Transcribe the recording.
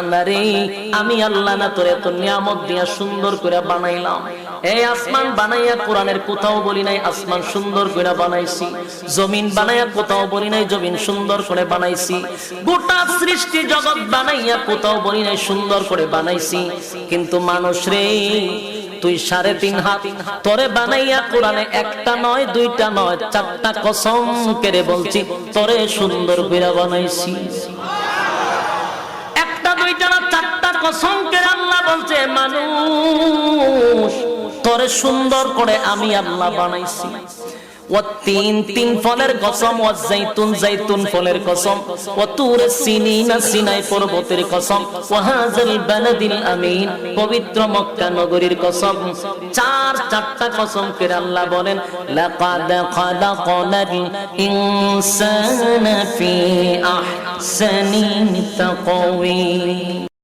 আরে আমি আল্লাহ না তোরে এত নিয়ামত দিয়া সুন্দর করে বানাইলাম। এই আসমান বানাইয়া কোরআনের কোথাও বলি নাই আসমান সুন্দর করে বানাইছি, জমিন বানাইয়া কোথাও বলি নাই জমিন সুন্দর করে বানাইছি, গোটা সৃষ্টি জগৎ বানাইয়া কোথাও বলি নাই সুন্দর করে বানাইছি। কিন্তু মানুষ রে, তুই 3.5 হাত তোরে বানাইয়া কোরআনে একটা নয় দুইটা নয় 4টা কসম করে বলছি তোরে সুন্দর করে বানাইছি। একটা দুইটা না 4টা কসম করে আল্লাহ বলছে মানুষ তোরে সুন্দর করে আমি আল্লাহ বানাইছি। তিন ফলের কসম, জাইতুন ফলের কসম, সিনাই পর্বতের কসম, ওয়াহাজাল বালাদিল আমিন পবিত্র মক্কা নগরীর কসম। 4টা কসম করে আল্লাহ বলেন লাকাদ খালাকনাল ইনসানা ফি আহসানি তাকওয়িম।